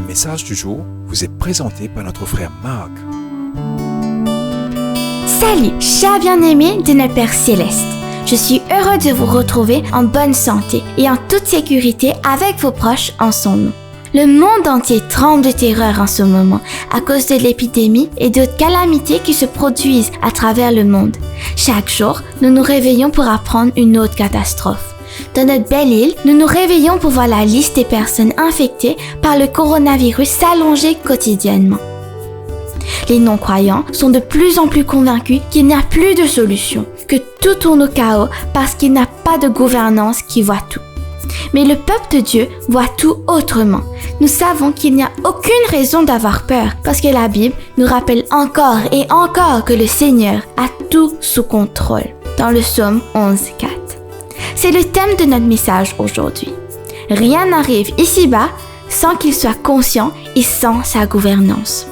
message du jour vous est présenté par notre frère Marc. Salut, chers bien-aimés de notre Père Céleste. Je suis heureux de vous retrouver en bonne santé et en toute sécurité avec vos proches en son nom. Le monde entier tremble de terreur en ce moment à cause de l'épidémie et d'autres calamités qui se produisent à travers le monde. Chaque jour, nous nous réveillons pour apprendre une autre catastrophe. Dans notre belle île, nous nous réveillons pour voir la liste des personnes infectées par le coronavirus s'allonger quotidiennement. Les non-croyants sont de plus en plus convaincus qu'il n'y a plus de solution, que tout tourne au chaos parce qu'il n'y a pas de gouvernance qui voit tout. Mais le peuple de Dieu voit tout autrement. Nous savons qu'il n'y a aucune raison d'avoir peur parce que la Bible nous rappelle encore et encore que le Seigneur a tout sous contrôle. Dans le psaume 11:4. C'est le thème de notre message aujourd'hui. Rien n'arrive ici-bas sans qu'il soit conscient et sans sa gouvernance.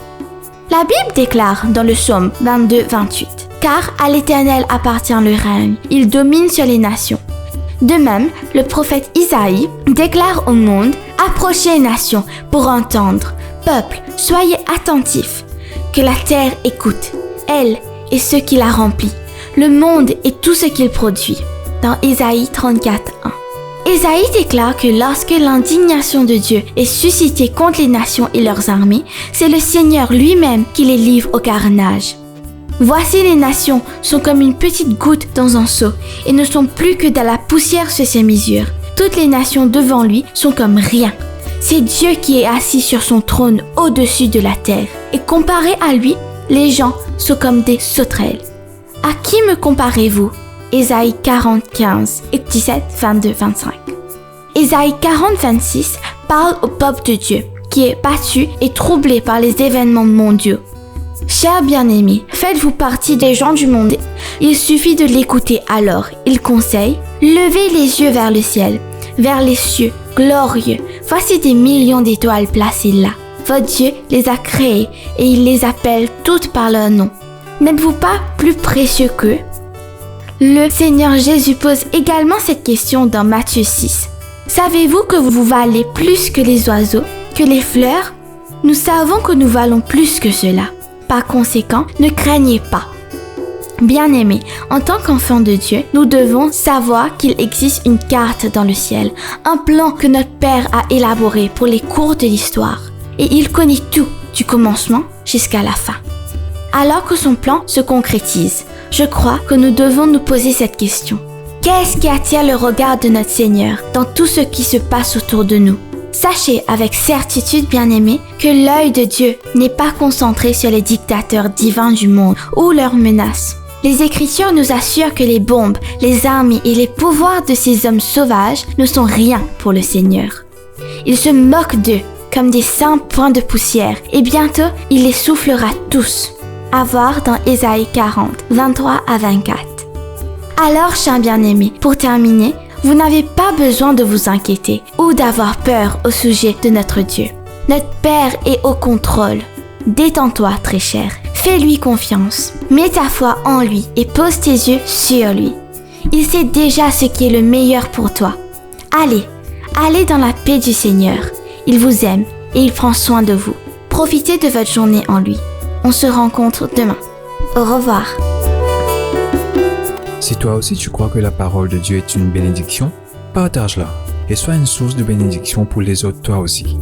La Bible déclare dans le psaume 22:28 « Car à l'Éternel appartient le règne, il domine sur les nations. » De même, le prophète Isaïe déclare au monde « Approchez, nations, pour entendre. Peuple, soyez attentifs. Que la terre écoute, elle et ceux qui la remplissent, le monde et tout ce qu'il produit. » Dans Isaïe 34:1. Isaïe déclare que lorsque l'indignation de Dieu est suscitée contre les nations et leurs armées, c'est le Seigneur lui-même qui les livre au carnage. Voici les nations sont comme une petite goutte dans un seau et ne sont plus que de la poussière sur ses mesures. Toutes les nations devant lui sont comme rien. C'est Dieu qui est assis sur son trône au-dessus de la terre. Et comparé à lui, les gens sont comme des sauterelles. À qui me comparez-vous? Ésaïe 40:15 et 17:22-25. Ésaïe 40:26 parle au peuple de Dieu, qui est battu et troublé par les événements mondiaux. Chers bien-aimés, faites-vous partie des gens du monde. Il suffit de l'écouter alors. Il conseille, levez les yeux vers le ciel, vers les cieux glorieux. Voici des millions d'étoiles placées là. Votre Dieu les a créées et il les appelle toutes par leur nom. N'êtes-vous pas plus précieux qu'eux? Le Seigneur Jésus pose également cette question dans Matthieu 6. Savez-vous que vous valez plus que les oiseaux, que les fleurs? Nous savons que nous valons plus que cela. Par conséquent, ne craignez pas. Bien-aimés, en tant qu'enfants de Dieu, nous devons savoir qu'il existe une carte dans le ciel, un plan que notre Père a élaboré pour les cours de l'histoire. Et il connaît tout, du commencement jusqu'à la fin. Alors que son plan se concrétise, je crois que nous devons nous poser cette question. Qu'est-ce qui attire le regard de notre Seigneur dans tout ce qui se passe autour de nous? Sachez avec certitude, bien-aimés, que l'œil de Dieu n'est pas concentré sur les dictateurs divins du monde ou leurs menaces. Les Écritures nous assurent que les bombes, les armes et les pouvoirs de ces hommes sauvages ne sont rien pour le Seigneur. Il se moque d'eux comme des simples points de poussière et bientôt il les soufflera tous. À voir dans Ésaïe 40:23-24. Alors, chers bien-aimés, pour terminer, vous n'avez pas besoin de vous inquiéter ou d'avoir peur au sujet de notre Dieu. Notre Père est au contrôle. Détends-toi, très cher. Fais-lui confiance. Mets ta foi en lui et pose tes yeux sur lui. Il sait déjà ce qui est le meilleur pour toi. Allez dans la paix du Seigneur. Il vous aime et il prend soin de vous. Profitez de votre journée en lui. On se rencontre demain. Au revoir. Si toi aussi tu crois que la parole de Dieu est une bénédiction, partage-la et sois une source de bénédiction pour les autres toi aussi.